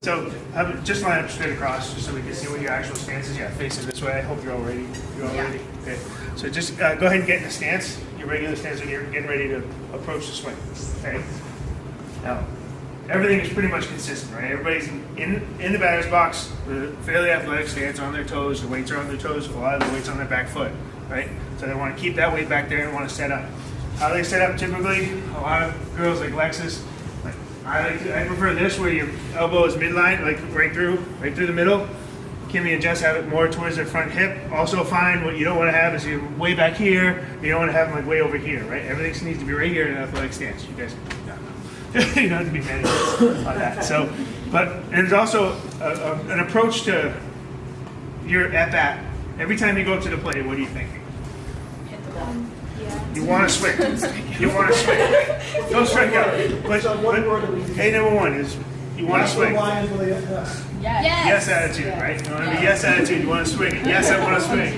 So just line up straight across, just so we can see what your actual stance is. Yeah, facing this way. I hope you're all ready. You're all ready. Okay. So just go ahead and get in the stance, your regular stance, when you're getting ready to approach the swing. Okay. Now, everything is pretty much consistent, right? Everybody's in the batter's box with a fairly athletic stance, on their toes. The weights are on their toes. A lot of the weights on their back foot, right? So they want to keep that weight back there and want to set up. How they set up typically? A lot of girls like Lexus. I prefer this where your elbow is midline, like right through the middle. Kimmy and Jess have it more towards their front hip. Also fine, what you don't want to have is you're way back here. You don't want to have them like way over here, right? Everything needs to be right here in an athletic stance. You guys don't know. You don't have to be managed on that. So, but there's also an approach to your at bat. Every time you go up to the plate, what are you thinking? Hit the ball. You want to swing. You want to swing. Don't strike out. But hey, number one is you want to swing. Yes attitude, right? You want to be yes attitude. You want to swing. Yes, I want to swing.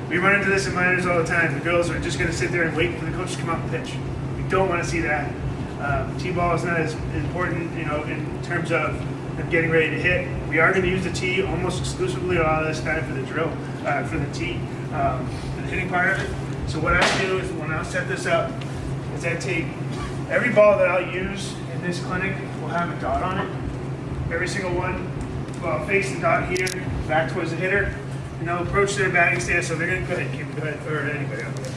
We run into this in minors all the time. The girls are just going to sit there and wait for the coach to come out and pitch. We don't want to see that. T-ball is not as important, in terms of them getting ready to hit. We are going to use the tee almost exclusively a lot of this time for the drill, for the tee, for the hitting part of it. So what I do is when I set this up, is I take every ball that I'll use in this clinic will have a dot on it. Every single one will face the dot here, back towards the hitter, and they'll approach their batting stance. So they're going to go ahead, Kim, go ahead, or anybody else.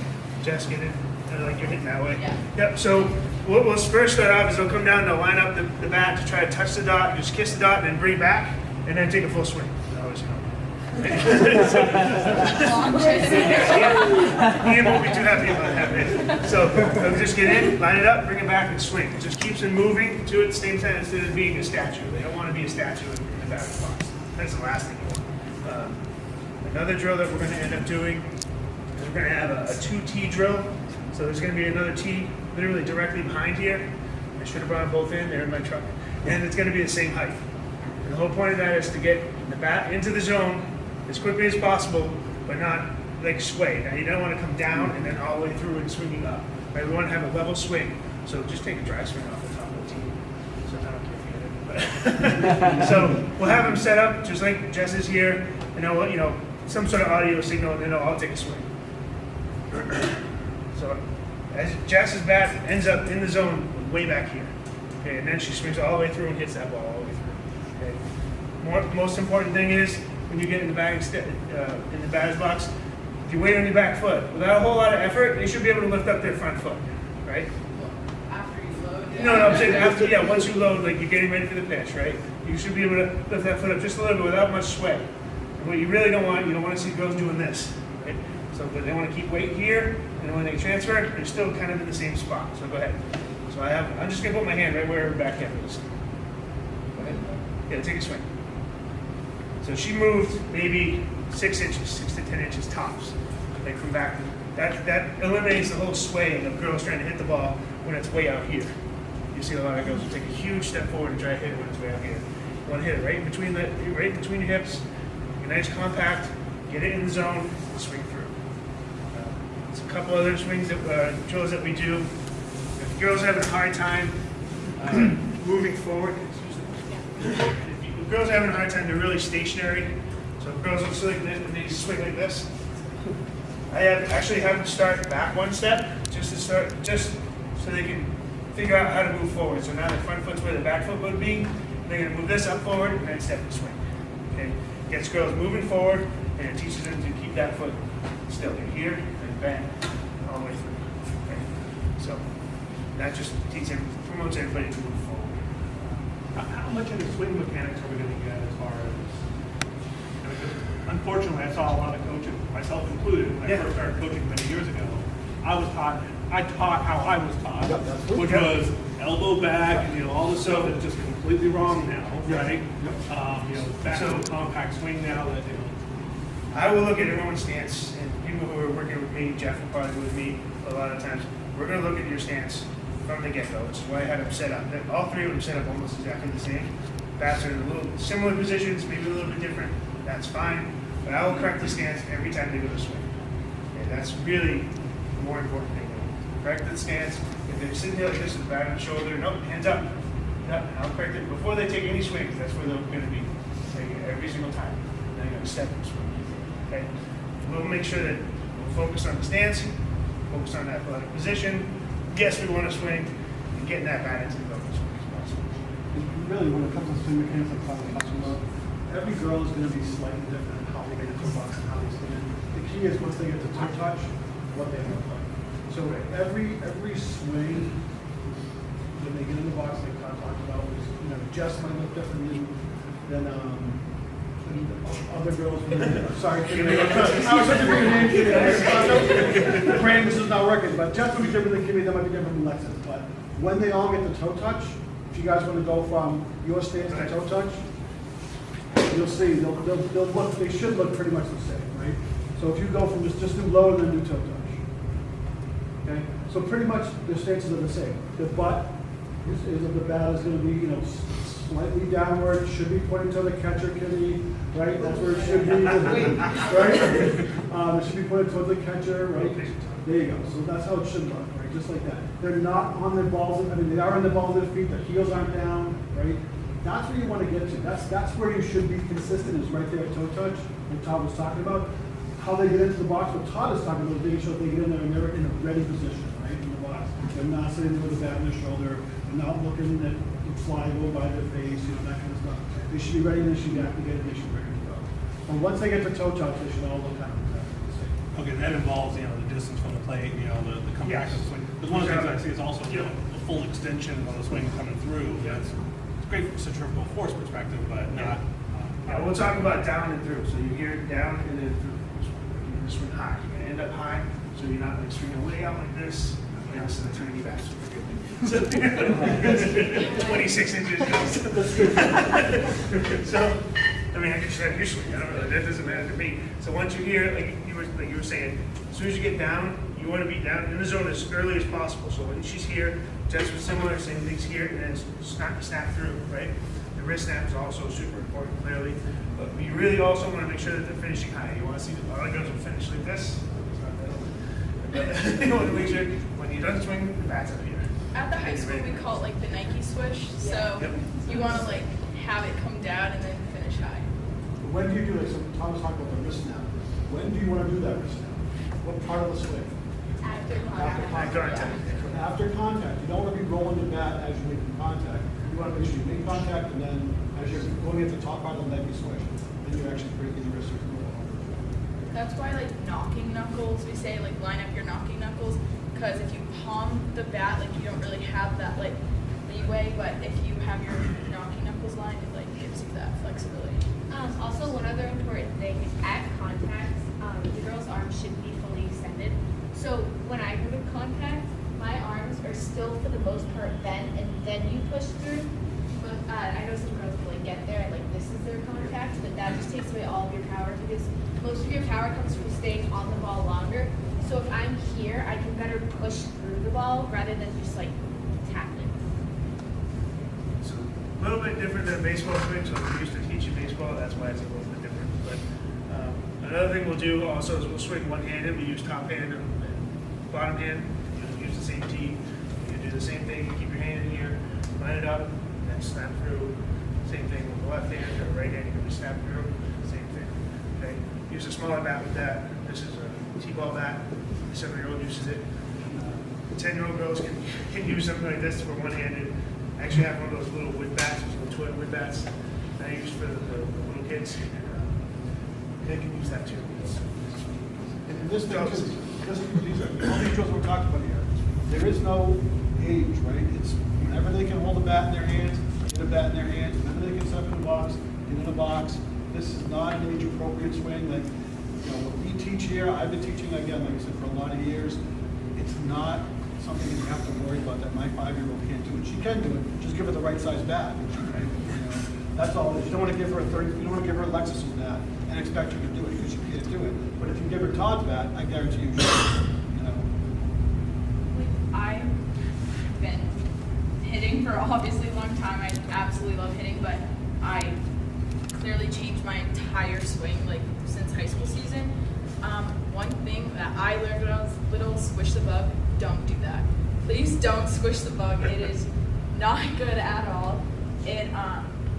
Jess, get it. Like you're hitting that way. Yeah. Yep. So what we'll first start off is they'll come down, they'll line up the bat to try to touch the dot, just kiss the dot, and then bring it back, and then take a full swing. Ian won't be too happy about that. So they'll just get in, line it up, bring it back, and swing. It just keeps them moving to at the same time instead of being a statue. They don't want to be a statue in the batter's box. That's the last thing you want. Another drill that we're going to end up doing is we're going to have a 2T drill. So there's going to be another T literally directly behind here. I should have brought them both in. They're in my truck. And it's going to be the same height. And the whole point of that is to get the bat into the zone as quickly as possible, but not like sway. Now you don't want to come down and then all the way through and swinging up. Right? We want to have a level swing. So just take a dry swing off the top of the tee. So I don't care if you hit it. So we'll have them set up just like Jess is here, and some sort of audio signal, and then I'll take a swing. So as Jess's bat ends up in the zone way back here. Okay, and then she swings all the way through and hits that ball all the way through. Okay. Most important thing is when you get in the batter's box, if you wait on your back foot, without a whole lot of effort, they should be able to lift up their front foot, right? After you load? No, I'm saying after, once you load, like you're getting ready for the pitch, right? You should be able to lift that foot up just a little bit without much sway. And what you really don't want to see girls doing this, right? So they want to keep weight here, and when they transfer, they're still kind of in the same spot. So go ahead. So I'm just going to put my hand right where her back hip is. Go ahead. Yeah, take a swing. So she moved maybe 6 to 10 inches tops, like from back. That eliminates the whole sway of girls trying to hit the ball when it's way out here. You see a lot of girls who take a huge step forward and try to hit it when it's way out here. You want to hit it right between your hips, a nice compact, get it in the zone, and swing through. There's a couple other swings drills that we do. If girls are having a hard time moving forward, girls are having a hard time, they're really stationary. So if girls look like this and they swing like this, I actually have them start back one step just so they can figure out how to move forward. So now the front foot's where the back foot would be. They're going to move this up forward and then step and swing. Okay, gets girls moving forward and it teaches them to keep that foot still. They're here and bang all the way through. Okay? So that just promotes everybody to move forward. How much of the swing mechanics are we going to get as far as? Unfortunately, I saw a lot of coaches, myself included, when I first started coaching many years ago. I taught how I was taught, which was elbow back and all this stuff that's just completely wrong now, right? Back to a compact swing now that I will look at everyone's stance, and people who are working with me, Jeff will probably with me a lot of times. We're going to look at your stance from the get-go, which is why I had them set up. All three of them set up almost exactly the same. Bats are in a little similar positions, maybe a little bit different. That's fine, but I will correct the stance every time they go to swing. Okay, that's really the more important thing. Correct the stance. If they're sitting here like this with the bat on the shoulder, nope, hands up. Yeah, how quick, before they take any swings, that's where they're gonna be, like, every single time. And they're gonna step and swing, okay? We'll make sure that we'll focus on the stance, focus on that athletic position. Yes, we wanna swing, and getting that bat into the goal as quick as possible. Really, when it comes to swing mechanics, like Tom was talking about, every girl is going to be slightly different in how they get into the box and how they stand. The key is once they get to toe touch, what they look like. So every swing, when they get in the box, like Tom talked about, was, you know, just might look different than other girls. Sorry, I was such a big name here. Brandon, this is not working, but just would be different than Kimmy, that might be different than Lexus. But when they all get the toe touch, if you guys want to go from your stance to toe touch, you'll see they'll look, they should look pretty much the same, right? So if you go from just do low and then do toe touch. Okay? So pretty much their stances are the same. The butt is of the bat is going to be, you know, slightly downward, should be pointing to the catcher, Kitty, right? That's where it should be, right? It should be pointed towards the catcher, right? There you go. So that's how it should look, right? Just like that. They're not on their balls. I mean, they are on the balls of their feet. Their heels aren't down, right? That's where you want to get to. That's where you should be consistent. Is right there at toe touch, like Todd was talking about. How they get into the box. What Todd is talking about is making sure that they get in there and they're in a ready position, right, in the box. They're not sitting there with a bat on their shoulder. They're not looking at the fly go by their face, you know, that kind of stuff. They should be ready. They should be activated. They should be ready to go. And once they get to toe touch, they should all look kind of exactly the same. Okay, that involves, you know, the distance from the plate, you know, the compact of the swing. Because one of the things I see is also, you know, the full extension of the swing coming through. That's it's great from a centrifugal force perspective, but not. We'll talk about down and through. So you hear it down and then through. You're gonna swing high. You're gonna end up high, so you're not like swinging way out like this. You know, so the turning back. So 26 inches. So, I mean, I can show you swing. I don't really. That doesn't matter to me. So once you hear, like you were saying, as soon as you get down, you want to be down in the zone as early as possible. So when she's here, just was similar, same things here, and then snap through, right? The wrist snap is also super important, clearly. But we really also want to make sure that they're finishing high. You want to see the ball goes and finish like this. You want to make sure when you're done swinging, the bat's up here. At the high school, we call it like the Nike swish. So you want to like have it come down and then finish high. When do you do it? So Tom was talking about the wrist snap. When do you want to do that wrist snap? What part of the swing? After Contact. After contact. You don't want to be rolling the bat as you're making contact. You want to make sure you make contact, and then as you're going at the top part of the Nike switch, then you're actually breaking the wrist. That's why like knocking knuckles, we say like line up your knocking knuckles, because if you palm the bat, like you don't really have that like leeway, but if you have your knocking knuckles lined, it like gives you that flexibility. Also, one other important thing, at contact, the girl's arms should be fully extended. So when I go to contact, my arms are still for the most part bent, and then you push through. But I know some girls will like get there and like this is their contact, but that just takes away all of your power because most of your power comes from staying on the ball longer. So if I'm here, I can better push through the ball rather than just like tackling. So a little bit different than baseball swing. So we used to teach you baseball. That's why it's a little bit different. But another thing we'll do also is we'll swing one-handed. We use top hand and bottom hand. You use the same tee. You do the same thing. You keep your hand in here, line it up, and then snap through. Same thing with the left hand or right hand. You're going to snap through. Same thing. Okay. Use a smaller bat with that. This is a T-ball bat. 7-year-old uses it. 10-year-old girls can use something like this for one-handed. I actually have one of those little wood bats, those little toy wood bats that I use for the little kids. They can use that too. And this thing, all these drills we're talking about here, there is no age, right? It's whenever they can hold a bat in their hands, get a bat in their hands. Whenever they can step in the box, get in a box. This is not an age-appropriate swing. Like, you know, what we teach here, I've been teaching, again, like I said, for a lot of years. It's not something that you have to worry about that my 5-year-old can't do it. She can do it. Just give her the right size bat. You know, that's all it is. You don't want to give her a 30. You don't want to give her a Lexus's bat and expect her to do it because she can't do it. But if you give her Todd's bat, I guarantee you, you know. I've been hitting for obviously a long time. I absolutely love hitting, but I clearly changed my entire swing like since high school season. One thing that I learned when I was little, squish the bug. Don't do that. Please don't squish the bug. It is not good at all. It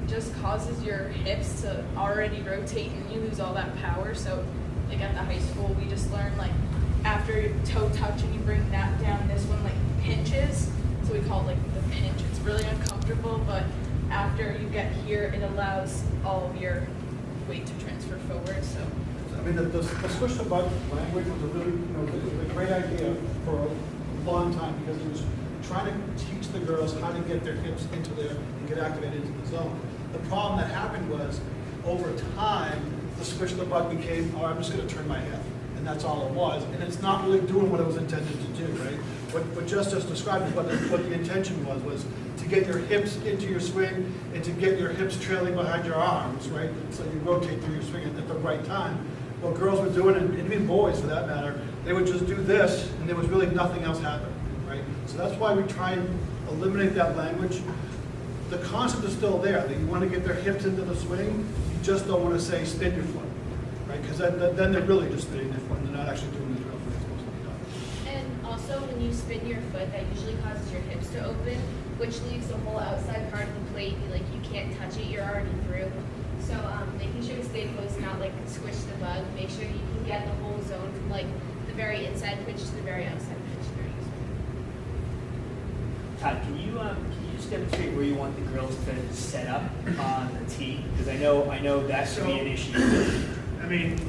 just causes your hips to already rotate and you lose all that power. So like at the high school, we just learned like after your toe touch and you bring that down, this one like pinches. So we call it like the pinch. It's really uncomfortable, but after you get here, it allows all of your weight to transfer forward. So I mean, the squish the button language was a really, a great idea for a long time because it was trying to teach the girls how to get their hips into there and get activated into the zone. The problem that happened was, over time, the squish the button became, oh, I'm just going to turn my hip, and that's all it was. And it's not really doing what it was intended to do, right? What Jess just described is what the intention was to get your hips into your swing and to get your hips trailing behind your arms, right? So you rotate through your swing at the right time. What girls were doing, and even boys for that matter, they would just do this, and there was really nothing else happening, right? So that's why we try and eliminate that language. The concept is still there, that you want to get their hips into the swing, you just don't want to say spin your foot, right? Because then they're really just spinning their foot, and they're not actually doing the drill they're supposed to be done. And also, when you spin your foot, that usually causes your hips to open, which leaves the whole outside part of the plate. Like you can't touch it; you're already through. So making sure to stay close, not like squish the bug. Make sure you can get the whole zone from like the very inside pitch to the very outside pitch. Todd, can you just demonstrate where you want the girls to set up on the tee? Because I know that should be an issue. I mean,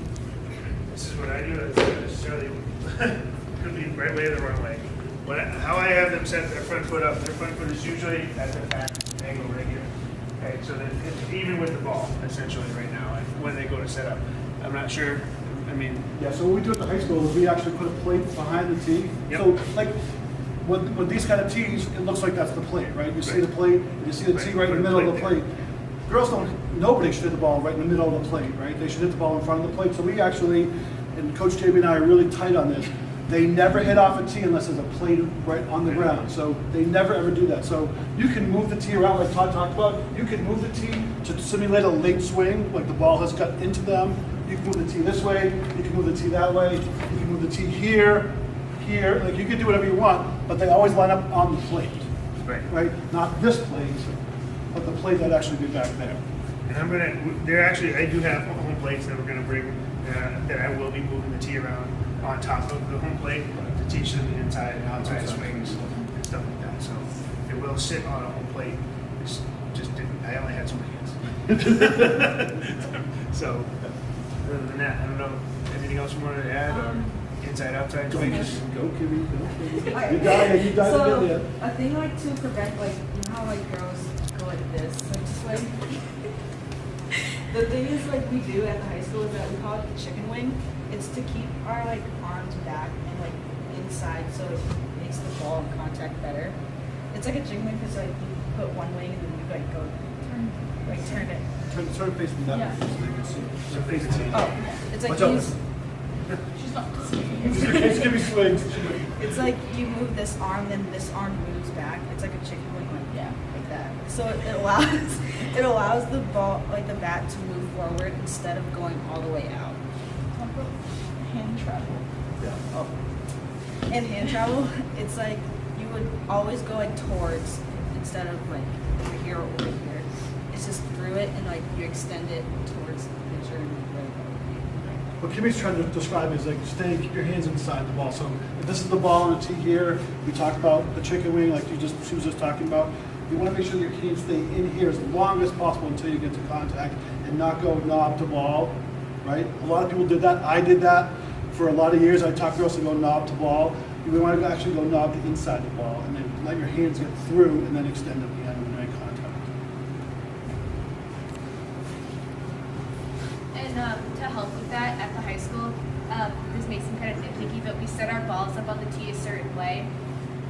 this is what I do. It's not necessarily could be the right way or the wrong way. How I have them set their front foot up, their front foot is usually at the back angle right here. Okay, so that even with the ball, essentially right now, when they go to set up, I'm not sure. I mean, Yeah, so what we do at the high school is we actually put a plate behind the tee. Yep. So like, with these kind of tees, it looks like that's the plate, right? You see the plate, you see the tee right in the middle of the plate. Girls nobody should hit the ball right in the middle of the plate, right? They should hit the ball in front of the plate. So we actually, and Coach JB and I are really tight on this, they never hit off a tee unless there's a plate right on the ground. So they never ever do that. So you can move the tee around like Todd talked about. You can move the tee to simulate a late swing, like the ball has got into them. You can move the tee this way, you can move the tee that way, you can move the tee here, like you can do whatever you want, but they always line up on the plate, right? Not this plate, but the plate that actually be back there. And I do have home plates that we're gonna bring, that I will be moving the tee around on top of the home plate to teach them the inside and outside swings and stuff like that. So it will sit on a home plate. I only had so many hands. So other than that, I don't know, anything else you wanted to add or inside, outside swings? Go, Kimmy, go, Kimmy. You died So, again, a thing like to prevent, like, you know how like girls go like this, like swing? The thing is, like, we do at the high school is that we call it the chicken wing. It's to keep our like arms back and like inside, so it makes the ball in contact better. It's like a chicken wing because like you put one wing and then you like go turn it. Turn facing that Yeah. way so they can see. So facing the tee. Oh, it's like Watch out. use. she's not. It's gonna be swings. It's like you move this arm, then this arm moves back. It's like a chicken wing, like that. So it allows the ball, like the bat, to move forward instead of going all the way out. Hand travel. Yeah. Oh. And hand travel, it's like you would always go like towards instead of like over here or over here. It's just through it and like you extend it towards the pitcher and let it go. What Kimmy's trying to describe is like keep your hands inside the ball. So if this is the ball on the tee here, we talk about the chicken wing like she was just talking about. You want to make sure your hands stay in here as long as possible until you get to contact and not go knob to ball, right? A lot of people did that. I did that for a lot of years. I taught girls to go knob to ball. You want to actually go knob to inside the ball and then let your hands get through and then extend at the end when you make contact. And to help with that at the high school, this makes them kind of nitpicky, but we set our balls up on the tee a certain way.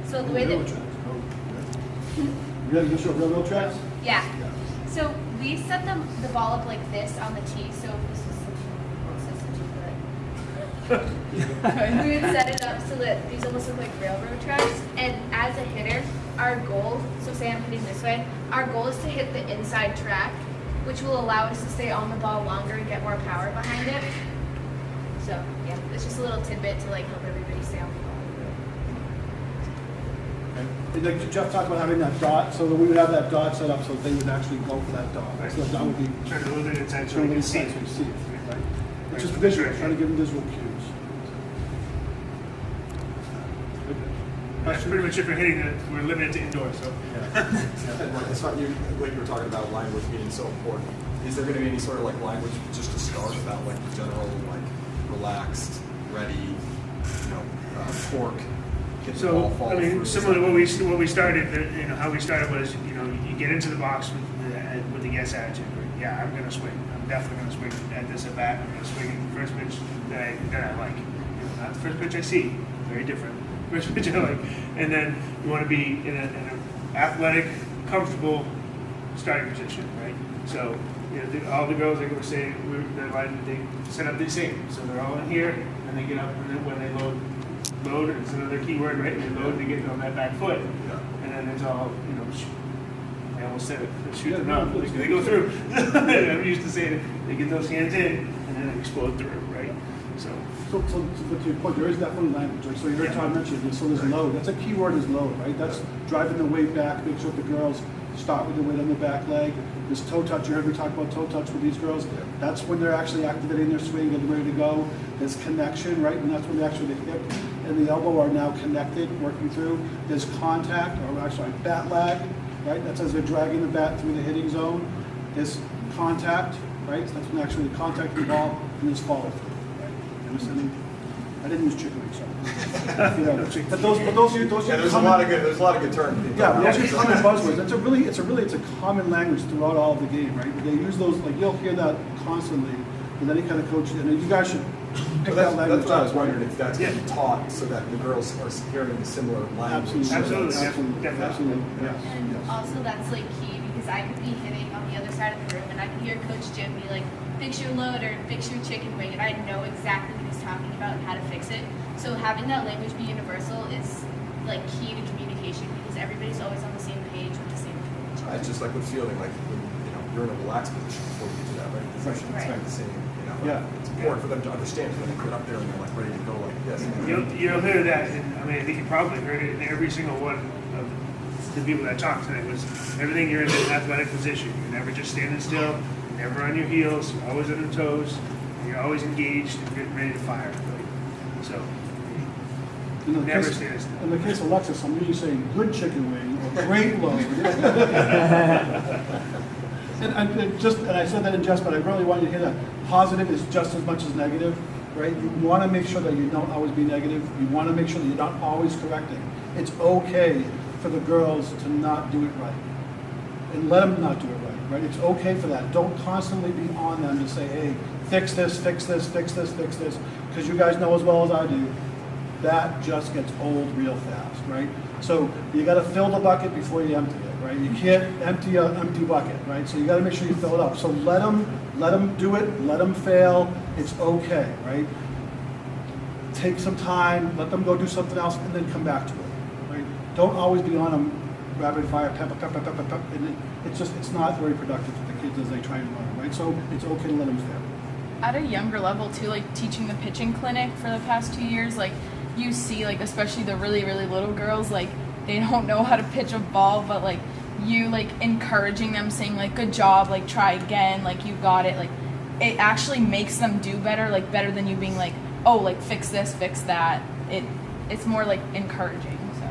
So the way Railroad that, tracks. You ready to show railroad tracks? yeah. So we set the ball up like this on the tee. So if this was we would set it up so that these almost look like railroad tracks. And as a hitter, our goal, so say I'm hitting this way, our goal is to hit the inside track, which will allow us to stay on the ball longer and get more power behind it. So yeah, it's just a little tidbit to like help everybody stay on the ball. And like Jeff talked about having that dot, so that we would have that dot set up so they would actually go for that dot. Right. So that would be Turn it a little bit inside so we can see it. right? Which is visual, trying to give them visual cues. That's pretty much if we're hitting it, we're limited to indoors, so. It's not you, like you were talking about language being so important. Is there going to be any sort of like language just to start about like the general like relaxed, ready, torque? Get the ball So, fall I mean, through? similar to what we started, how we started was, you get into the box with the yes attitude. Right? Yeah, I'm gonna swing. I'm definitely gonna swing at this at bat. I'm gonna swing at the first pitch that I like. Not the first pitch I see. Very different. First pitch I like. And then you want to be in an athletic, comfortable starting position, right? So, all the girls, like we were saying, they set up the same. So they're all in here, and they get up, and then when they load is another key word, right? They load to get on that back foot, and then it's all, I almost said it, shoot them up, they go through. I'm used to saying it, they get those hands in, and then they explode through, right? So but to your point, there is definitely language. Like, so you heard Todd mention it, so there's load. That's a key word is load, right? That's driving the weight back, make sure the girls start with the weight on the back leg. This toe touch, you heard me talk about toe touch with these girls. That's when they're actually activating their swing, getting ready to go. There's connection, right? And that's when actually the hip and the elbow are now connected, working through. There's contact, or actually bat lag, right? That's as they're dragging the bat through the hitting zone. There's contact, right? So that's when actually the contact with the ball, and there's follow through. I didn't use chicken wings, so. But those are There's a common, lot of good terms. yeah, those are common buzzwords. It's a common language throughout all of the game, right? They use those, like you'll hear that constantly with any kind of coach, and you guys should pick that language That's what I was up. wondering, if that's going to be taught so that the girls are hearing the similar language. Absolutely, Absolutely. absolutely, yes. And yes. also that's like key because I could be hitting on the other side of the room and I could hear Coach Jim be like, fix your load or fix your chicken wing, and I know exactly what he's talking about and how to fix it. So having that language be universal is like key to communication because everybody's always on the same page with the same coach. It's just like with fielding, like when you're in a relaxed position before you get to that, right? Position, it's Right. not the same. Yeah. It's important for them to understand when they get up there and they're like ready to go like this. You'll hear that, and I think you probably heard it in every single one of the people that talked tonight was everything you're in an athletic position. You're never just standing still, you're never on your heels, you're always on your toes, and you're always engaged and getting ready to fire. Right? So, never stand still. In the case of Lexus, I'm usually saying good chicken wing or great load. And I said that in jest, but I really want you to hear that. Positive is just as much as negative, right? You want to make sure that you don't always be negative. You want to make sure that you're not always correcting. It's okay for the girls to not do it right. And let them not do it right? It's okay for that. Don't constantly be on them to say, hey, fix this, fix this, fix this, fix this. Because you guys know as well as I do, that just gets old real fast, right? So you got to fill the bucket before you empty it, right? You can't empty an empty bucket, right? So you got to make sure you fill it up. So let them do it, let them fail. It's okay, right? Take some time, let them go do something else, and then come back to it, right? Don't always be on them rapid fire, pep, pep, pep, pep, pep, pep. And it's not very productive for the kids as they try and learn, right? So it's okay to let them fail. At a younger level too, like teaching the pitching clinic for the past 2 years, like you see, like especially the really, really little girls, like they don't know how to pitch a ball, but like you like encouraging them, saying like good job, like try again, like you got it, like it actually makes them do better, like better than you being like, oh, like fix this, fix that. It's more like encouraging. So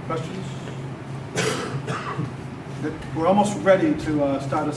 Questions? We're almost ready to start a